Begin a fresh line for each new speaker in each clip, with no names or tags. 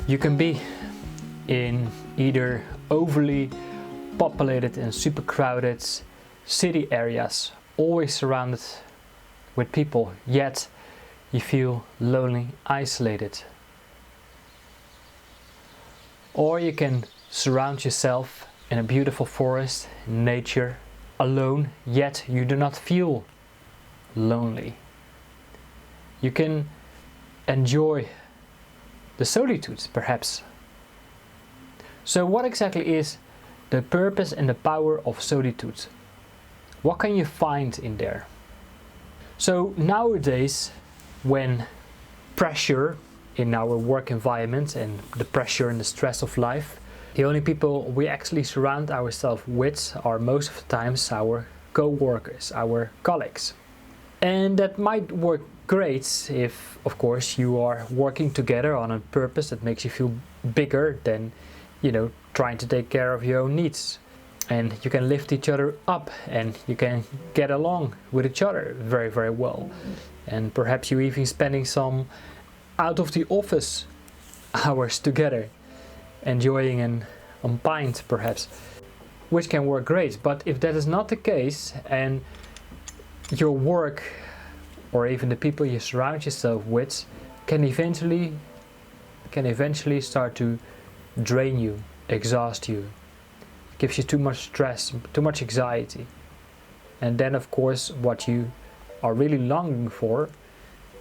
You can be in either overly populated and super crowded city areas, always surrounded with people, yet you feel lonely, isolated. Or you can surround yourself in a beautiful forest, nature, alone, yet you do not feel lonely. You can enjoy the solitude, perhaps. So what exactly is the purpose and the power of solitude? What can you find in there? So nowadays, when pressure in our work environment and the pressure and the stress of life, the only people we actually surround ourselves with are most of the times our co-workers, our colleagues. And that might work great if, of course, you are working together on a purpose that makes you feel bigger than, trying to take care of your own needs. And you can lift each other up and you can get along with each other very, very well. And perhaps you're even spending some out of the office hours together, enjoying a pint perhaps, which can work great. But if that is not the case and your work or even the people you surround yourself with can eventually start to drain you, exhaust you, gives you too much stress, too much anxiety. And then of course what you are really longing for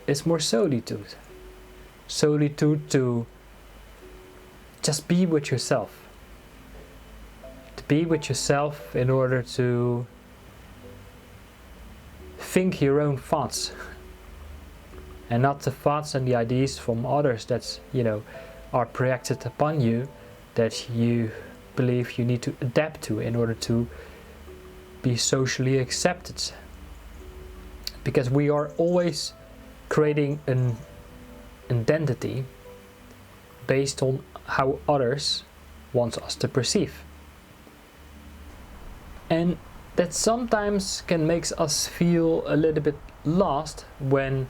is more solitude. Solitude to just be with yourself. To be with yourself in order to think your own thoughts and not the thoughts and the ideas from others that are projected upon you, that you believe you need to adapt to in order to be socially accepted. Because we are always creating an identity based on how others want us to perceive. And that sometimes can make us feel a little bit lost when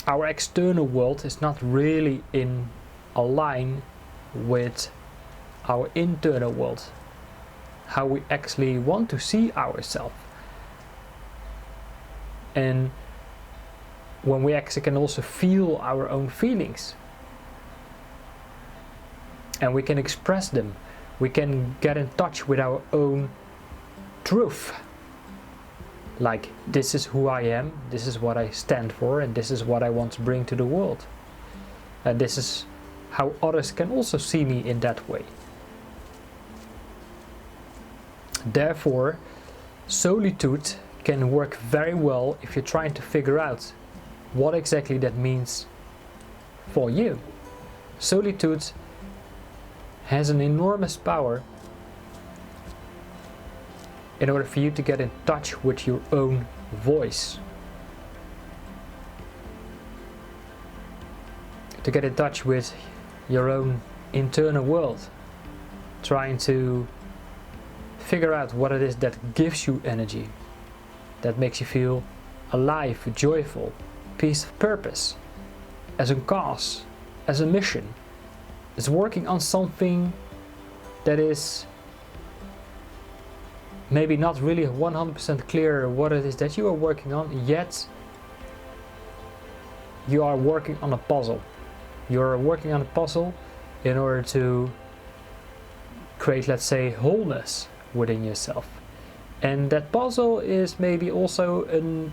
our external world is not really in line with our internal world, how we actually want to see ourselves. And when we actually can also feel our own feelings and we can express them, we can get in touch with our own truth. Like, this is who I am, this is what I stand for, and this is what I want to bring to the world. And this is how others can also see me in that way. Therefore, solitude can work very well if you're trying to figure out what exactly that means for you. Solitude has an enormous power in order for you to get in touch with your own voice. To get in touch with your own internal world. Trying to figure out what it is that gives you energy, that makes you feel alive, joyful, piece of purpose, as a cause, as a mission. It's working on something that is maybe not really 100% clear what it is that you are working on, yet you are working on a puzzle. You're working on a puzzle in order to create, let's say, wholeness within yourself. And that puzzle is maybe also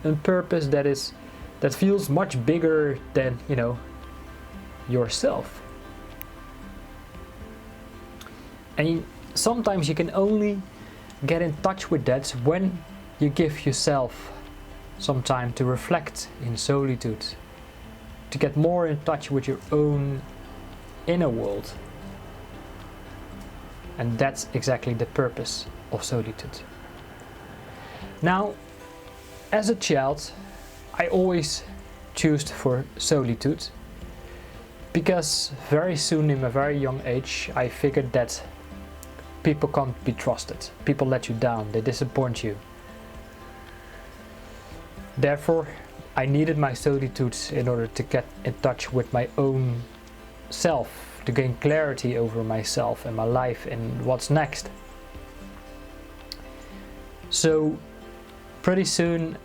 a purpose that feels much bigger than, yourself. And sometimes you can only get in touch with that when you give yourself some time to reflect in solitude, to get more in touch with your own inner world. And that's exactly the purpose of solitude. Now, as a child, I always chose for solitude because very soon in a very young age I figured that people can't be trusted. People let you down, they disappoint you. Therefore, I needed my solitude in order to get in touch with my own self, to gain clarity over myself and my life and what's next. So pretty soon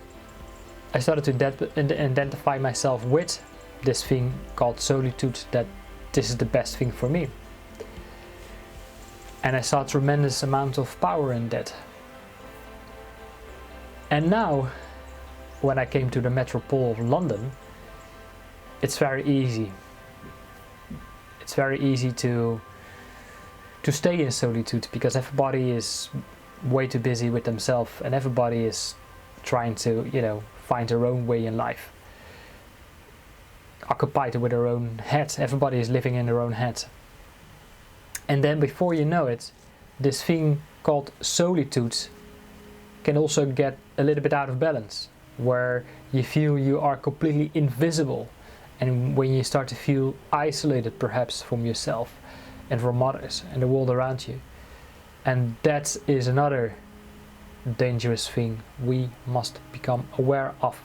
I started to identify myself with this thing called solitude, that this is the best thing for me. And I saw a tremendous amount of power in that. And now, when I came to the metropole of London, it's very easy. It's very easy to stay in solitude, because everybody is way too busy with themselves and everybody is trying to, find their own way in life. Occupied with their own head. Everybody is living in their own head. And then before you know it, this thing called solitude can also get a little bit out of balance, where you feel you are completely invisible, and when you start to feel isolated perhaps from yourself and from others and the world around you. And that is another dangerous thing we must become aware of.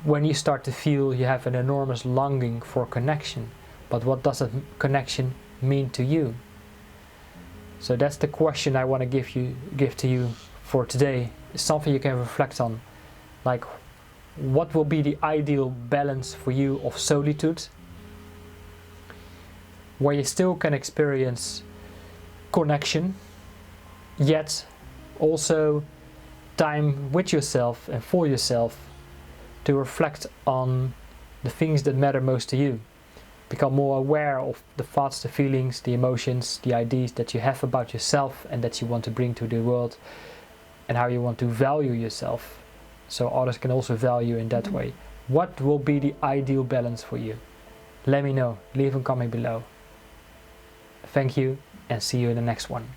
When you start to feel you have an enormous longing for connection, but what does that connection mean to you? So that's the question I want to give to you for today. It's something you can reflect on, like what will be the ideal balance for you of solitude, where you still can experience connection, yet also time with yourself and for yourself to reflect on the things that matter most to you. Become more aware of the thoughts, the feelings, the emotions, the ideas that you have about yourself and that you want to bring to the world, and how you want to value yourself so others can also value in that way. What will be the ideal balance for you? Let me know. Leave a comment below. Thank you and see you in the next one.